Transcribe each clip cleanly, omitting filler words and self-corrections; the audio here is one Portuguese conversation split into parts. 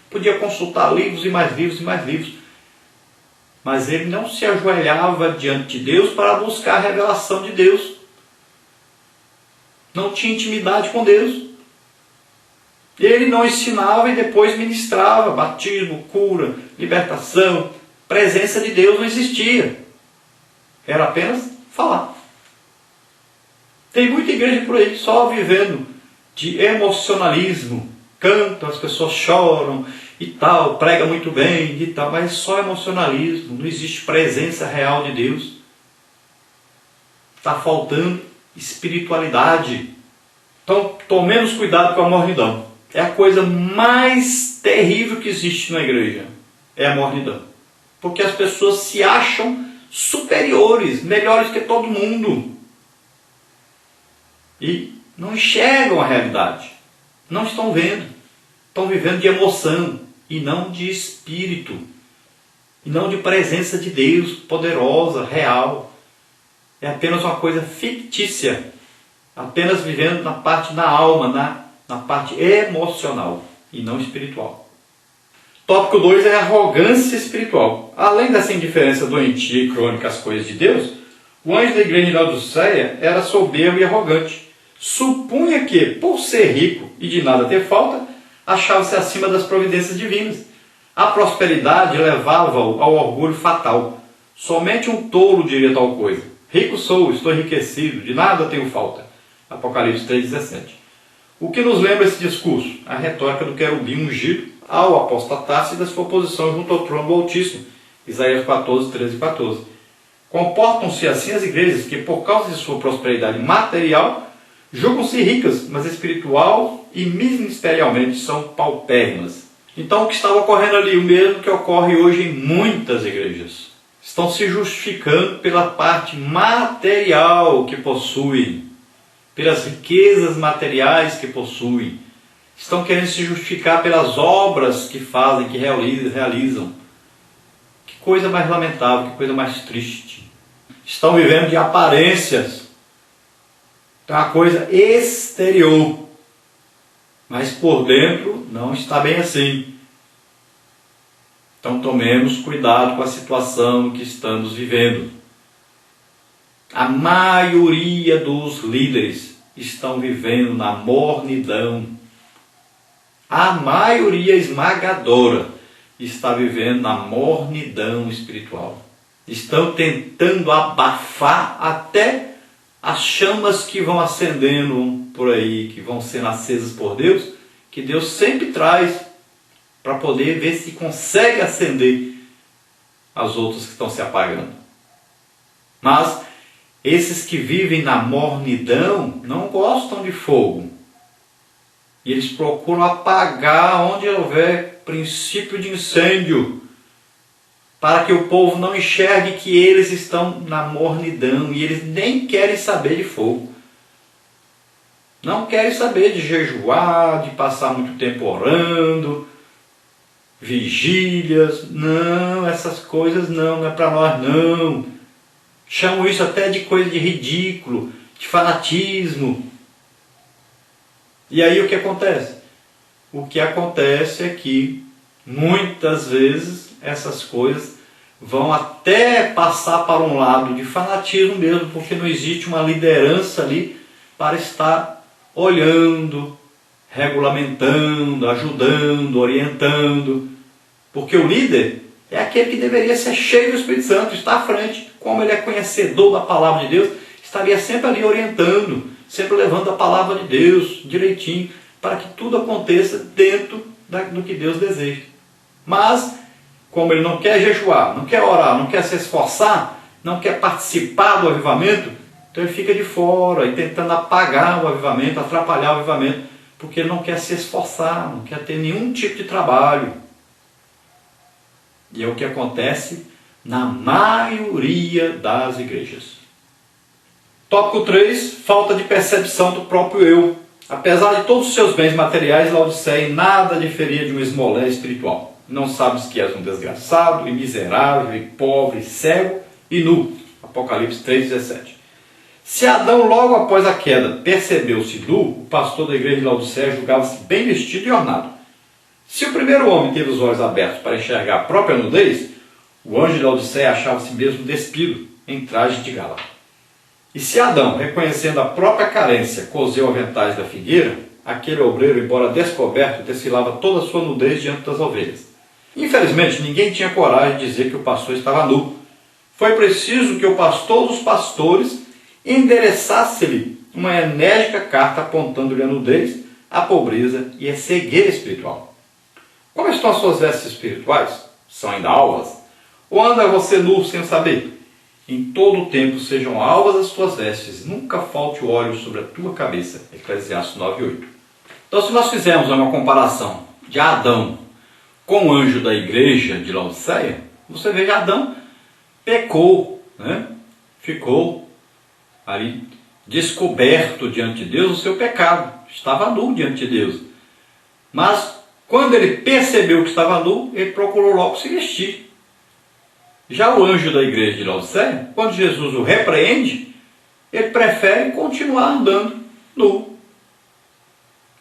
podia consultar livros e mais livros e mais livros. Mas ele não se ajoelhava diante de Deus para buscar a revelação de Deus. Não tinha intimidade com Deus. Ele não ensinava e depois ministrava. Batismo, cura, libertação, presença de Deus não existia. Era apenas falar. Tem muita igreja por aí só vivendo de emocionalismo. Cantam, as pessoas choram e tal, prega muito bem e tal, mas só emocionalismo, não existe presença real de Deus. Está faltando espiritualidade. Então, tomemos cuidado com a mornidão. É a coisa mais terrível que existe na igreja. É a mornidão. Porque as pessoas se acham superiores, melhores que todo mundo. E não enxergam a realidade. Não estão vendo. Estão vivendo de emoção e não de espírito. E não de presença de Deus poderosa, real. É apenas uma coisa fictícia. Apenas vivendo na parte da alma, na parte emocional e não espiritual. Tópico 2 é a arrogância espiritual. Além dessa indiferença doentia e crônica às coisas de Deus, o anjo da igreja de Laodiceia era soberbo e arrogante. Supunha que, por ser rico e de nada ter falta, achava-se acima das providências divinas. A prosperidade levava-o ao orgulho fatal. Somente um tolo diria tal coisa. Rico sou, estou enriquecido, de nada tenho falta. Apocalipse 3,17. O que nos lembra esse discurso? A retórica do querubim ungido ao apostatar-se da sua posição junto ao trono do Altíssimo. Isaías 14, 13 e 14. Comportam-se assim as igrejas que, por causa de sua prosperidade material, julgam-se ricas, mas espiritual e ministerialmente são paupérrimas. Então o que estava ocorrendo ali, o mesmo que ocorre hoje em muitas igrejas. Estão se justificando pela parte material que possuem, pelas riquezas materiais que possuem. Estão querendo se justificar pelas obras que fazem, que realizam. Que coisa mais lamentável, que coisa mais triste. Estão vivendo de aparências. É uma coisa exterior. Mas por dentro não está bem assim. Então tomemos cuidado com a situação que estamos vivendo. A maioria dos líderes estão vivendo na mornidão. A maioria esmagadora está vivendo na mornidão espiritual. Estão tentando abafar até as chamas que vão acendendo por aí, que vão sendo acesas por Deus, que Deus sempre traz para poder ver se consegue acender as outras que estão se apagando. Mas esses que vivem na mornidão não gostam de fogo. E eles procuram apagar onde houver princípio de incêndio, para que o povo não enxergue que eles estão na mornidão e eles nem querem saber de fogo. Não querem saber de jejuar, de passar muito tempo orando, vigílias. Não, essas coisas não é para nós não. Chamam isso até de coisa de ridículo, de fanatismo. E aí o que acontece? O que acontece é que muitas vezes essas coisas vão até passar para um lado de fanatismo mesmo, porque não existe uma liderança ali para estar olhando, regulamentando, ajudando, orientando. Porque o líder é aquele que deveria ser cheio do Espírito Santo, estar à frente. Como ele é conhecedor da palavra de Deus, estaria sempre ali orientando, sempre levando a palavra de Deus direitinho, para que tudo aconteça dentro do que Deus deseja. Mas, como ele não quer jejuar, não quer orar, não quer se esforçar, não quer participar do avivamento, então ele fica de fora e tentando apagar o avivamento, atrapalhar o avivamento, porque ele não quer se esforçar, não quer ter nenhum tipo de trabalho. E é o que acontece na maioria das igrejas. Tópico 3, falta de percepção do próprio eu. Apesar de todos os seus bens materiais, Laodiceia em nada diferia de um esmolé espiritual. Não sabes que és um desgraçado, e miserável, e pobre, e cego e nu. Apocalipse 3,17. Se Adão, logo após a queda, percebeu-se nu, o pastor da igreja de Laodiceia julgava-se bem vestido e ornado. Se o primeiro homem teve os olhos abertos para enxergar a própria nudez, o anjo da Odisseia achava-se mesmo despido, em traje de gala. E se Adão, reconhecendo a própria carência, coseu aventais da figueira, aquele obreiro, embora descoberto, desfilava toda a sua nudez diante das ovelhas. Infelizmente, ninguém tinha coragem de dizer que o pastor estava nu. Foi preciso que o pastor dos pastores endereçasse-lhe uma enérgica carta apontando-lhe a nudez, a pobreza e a cegueira espiritual. Como estão as suas vestes espirituais? São ainda alvas? Ou anda você nu sem saber? Em todo o tempo sejam alvas as tuas vestes, nunca falte o óleo sobre a tua cabeça. Eclesiastes 9:8. Então, se nós fizermos uma comparação de Adão com o anjo da igreja de Laodiceia, você vê que Adão pecou, né? Ficou ali descoberto diante de Deus o seu pecado, estava nu diante de Deus. Mas quando ele percebeu que estava nu, ele procurou logo se vestir. Já o anjo da igreja de Laodiceia, quando Jesus o repreende, ele prefere continuar andando nu.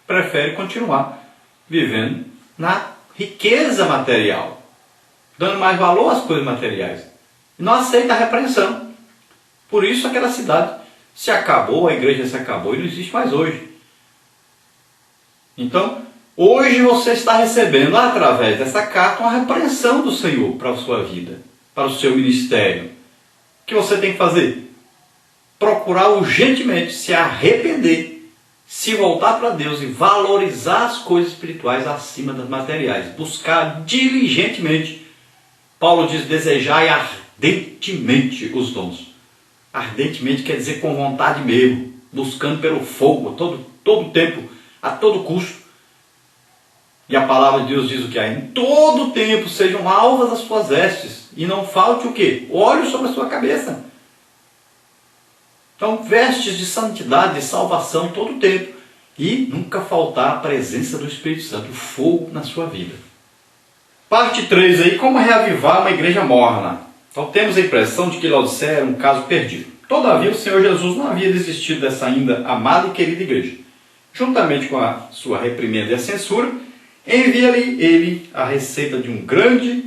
Prefere continuar vivendo na riqueza material, dando mais valor às coisas materiais. E não aceita a repreensão. Por isso aquela cidade se acabou, a igreja se acabou e não existe mais hoje. Então, hoje você está recebendo, através dessa carta, uma repreensão do Senhor para a sua vida, para o seu ministério. O que você tem que fazer? Procurar urgentemente se arrepender, se voltar para Deus e valorizar as coisas espirituais acima das materiais. Buscar diligentemente. Paulo diz, desejai ardentemente os dons. Ardentemente quer dizer com vontade mesmo, buscando pelo fogo, todo tempo, a todo custo. E a palavra de Deus diz o que é? Em todo tempo sejam alvas as suas vestes, e não falte o quê? Óleo sobre a sua cabeça. Então, vestes de santidade, de salvação em todo tempo. E nunca faltar a presença do Espírito Santo, o fogo na sua vida. Parte 3 aí, como reavivar uma igreja morna. Então temos a impressão de que Laodiceia era um caso perdido. Todavia, o Senhor Jesus não havia desistido dessa ainda amada e querida igreja. Juntamente com a sua reprimenda e a censura, envia-lhe ele a receita de um grande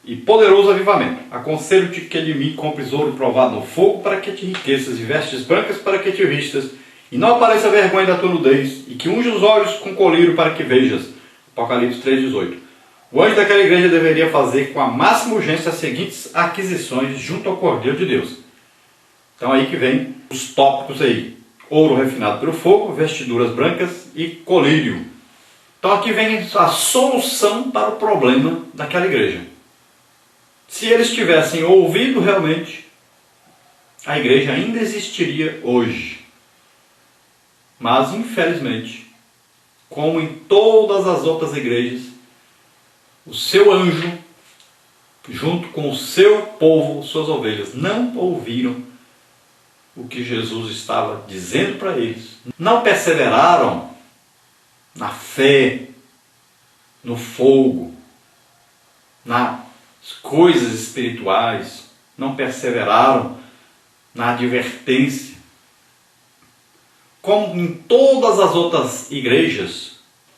e poderoso avivamento. Aconselho-te que de mim compres ouro provado no fogo para que te enriqueças e vestes brancas para que te vistas e não apareça a vergonha da tua nudez e que unja os olhos com colírio para que vejas. Apocalipse 3,18. O anjo daquela igreja deveria fazer com a máxima urgência as seguintes aquisições junto ao Cordeiro de Deus. Então aí que vem os tópicos aí. Ouro refinado pelo fogo, vestiduras brancas e colírio. Então aqui vem a solução para o problema daquela igreja. Se eles tivessem ouvido realmente, a igreja ainda existiria hoje. Mas, infelizmente, como em todas as outras igrejas, o seu anjo, junto com o seu povo, suas ovelhas, não ouviram o que Jesus estava dizendo para eles. Não perseveraram na fé, no fogo, nas coisas espirituais, não perseveraram na advertência. Como em todas as outras igrejas,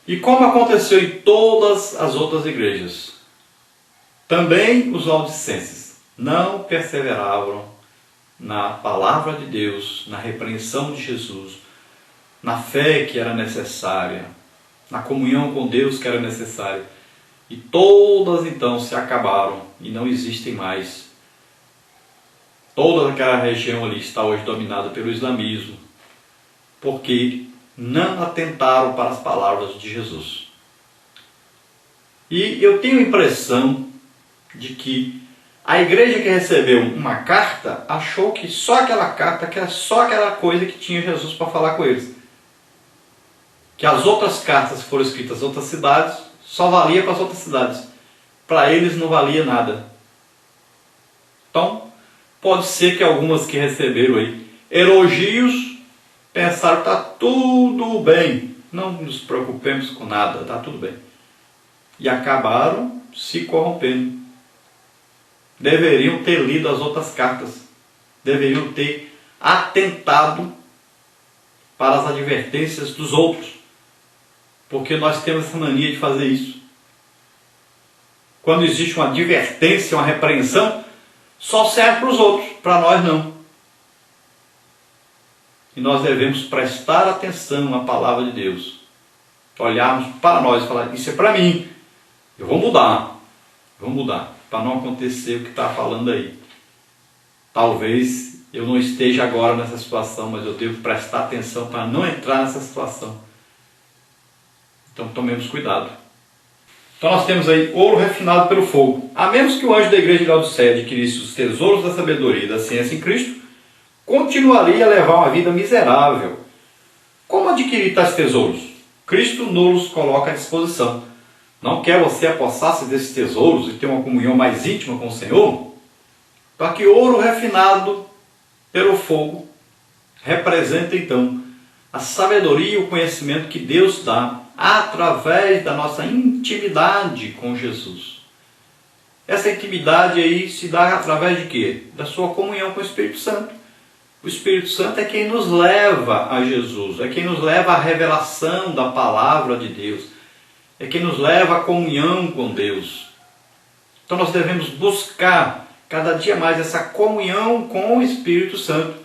e como aconteceu em todas as outras igrejas, também os laodicenses não perseveravam na palavra de Deus, na repreensão de Jesus, na fé que era necessária, na comunhão com Deus que era necessária. E todas então se acabaram e não existem mais. Toda aquela região ali está hoje dominada pelo islamismo, porque não atentaram para as palavras de Jesus. E eu tenho a impressão de que a igreja que recebeu uma carta achou que só aquela carta, que era só aquela coisa que tinha Jesus para falar com eles. Que as outras cartas que foram escritas em outras cidades só valia para as outras cidades. Para eles não valia nada. Então, pode ser que algumas que receberam aí elogios pensaram que está tudo bem, não nos preocupemos com nada, está tudo bem. E acabaram se corrompendo. Deveriam ter lido as outras cartas. Deveriam ter atentado para as advertências dos outros. porque nós temos essa mania de fazer isso. Quando existe uma advertência, uma repreensão, só serve para os outros, para nós não. E nós devemos prestar atenção na palavra de Deus. Olharmos para nós e falar, isso é para mim. Eu vou mudar, para não acontecer o que está falando aí. Talvez eu não esteja agora nessa situação, mas eu devo prestar atenção para não entrar nessa situação. Então tomemos cuidado. Então nós temos aí ouro refinado pelo fogo. A menos que o anjo da igreja de Laodiceia adquirisse os tesouros da sabedoria e da ciência em Cristo, continuaria a levar uma vida miserável. Como adquirir tais tesouros? Cristo nos coloca à disposição. Não quer você apossar-se desses tesouros e ter uma comunhão mais íntima com o Senhor? Para que ouro refinado pelo fogo representa então a sabedoria e o conhecimento que Deus dá através da nossa intimidade com Jesus. Essa intimidade aí se dá através de quê? Da sua comunhão com o Espírito Santo. O Espírito Santo é quem nos leva a Jesus, é quem nos leva à revelação da palavra de Deus, é quem nos leva à comunhão com Deus. Então nós devemos buscar cada dia mais essa comunhão com o Espírito Santo.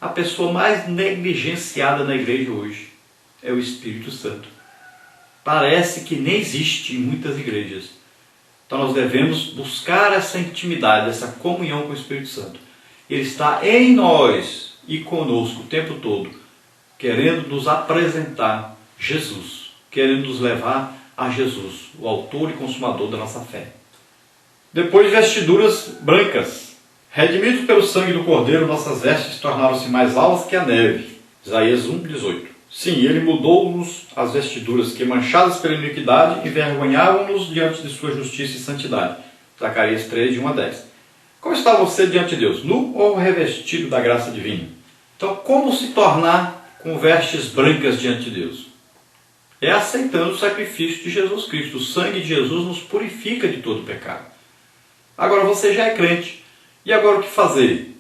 A pessoa mais negligenciada na igreja hoje é o Espírito Santo. Parece que nem existe em muitas igrejas. Então nós devemos buscar essa intimidade, essa comunhão com o Espírito Santo. Ele está em nós e conosco o tempo todo, querendo nos apresentar Jesus, querendo nos levar a Jesus, o autor e consumador da nossa fé. Depois, vestiduras brancas. Redimidos pelo sangue do Cordeiro, nossas vestes tornaram-se mais alvas que a neve. Isaías 1:18. Sim, ele mudou-nos as vestiduras que, manchadas pela iniquidade, envergonhavam-nos diante de sua justiça e santidade. Zacarias 3:1-10. Como está você diante de Deus? Nu ou revestido da graça divina? Então, como se tornar com vestes brancas diante de Deus? É aceitando o sacrifício de Jesus Cristo. O sangue de Jesus nos purifica de todo pecado. Agora você já é crente. E agora o que fazer?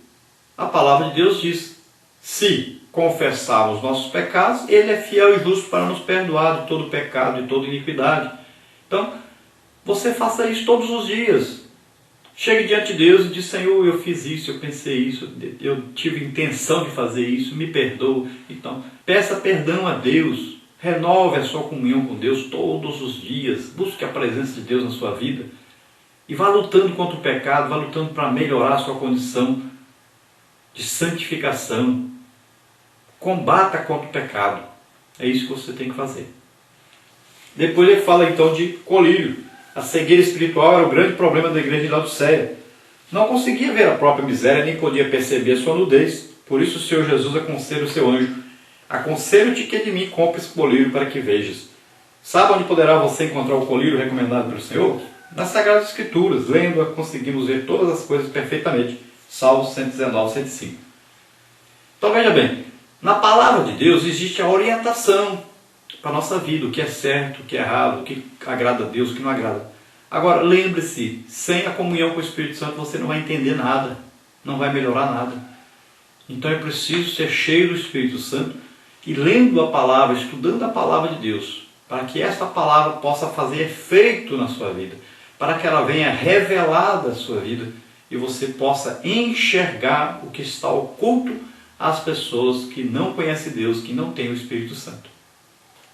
A palavra de Deus diz: se confessarmos nossos pecados, Ele é fiel e justo para nos perdoar de todo pecado e toda iniquidade. Então, você faça isso todos os dias. Chegue diante de Deus e diz: Senhor, eu fiz isso, eu pensei isso, eu tive intenção de fazer isso, me perdoa. Então, peça perdão a Deus, renove a sua comunhão com Deus todos os dias, busque a presença de Deus na sua vida e vá lutando contra o pecado, vá lutando para melhorar a sua condição de santificação. Combata contra o pecado. É isso que você tem que fazer. Depois ele fala então de colírio. A cegueira espiritual era o grande problema da igreja de Laodiceia. Não conseguia ver a própria miséria, nem podia perceber a sua nudez. Por isso o Senhor Jesus aconselha o seu anjo: aconselho-te que de mim compres colírio para que vejas. Sabe onde poderá você encontrar o colírio recomendado pelo Senhor? Nas Sagradas Escrituras. Lendo-a, conseguimos ver todas as coisas perfeitamente. Salmos 119, 105. Então veja bem, na palavra de Deus existe a orientação para a nossa vida, o que é certo, o que é errado, o que agrada a Deus, o que não agrada. Agora, lembre-se, sem a comunhão com o Espírito Santo você não vai entender nada, não vai melhorar nada. Então é preciso ser cheio do Espírito Santo e lendo a palavra, estudando a palavra de Deus, para que esta palavra possa fazer efeito na sua vida, para que ela venha revelada à sua vida e você possa enxergar o que está oculto às pessoas que não conhecem Deus, que não têm o Espírito Santo.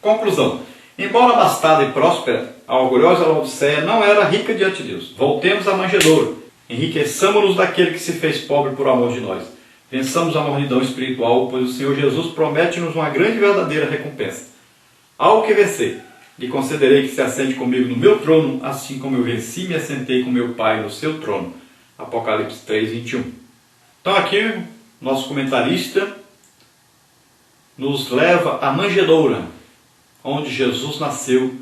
Conclusão. Embora abastada e próspera, a orgulhosa Laodiceia não era rica diante de Deus. Voltemos à manjedoura. Enriqueçamo-nos daquele que se fez pobre por amor de nós. Vençamos a mornidão espiritual, pois o Senhor Jesus promete-nos uma grande e verdadeira recompensa. Ao que vencer, lhe concederei que se assente comigo no meu trono, assim como eu venci e me assentei com meu Pai no seu trono. Apocalipse 3:21. Então aqui, nosso comentarista nos leva à manjedoura, onde Jesus nasceu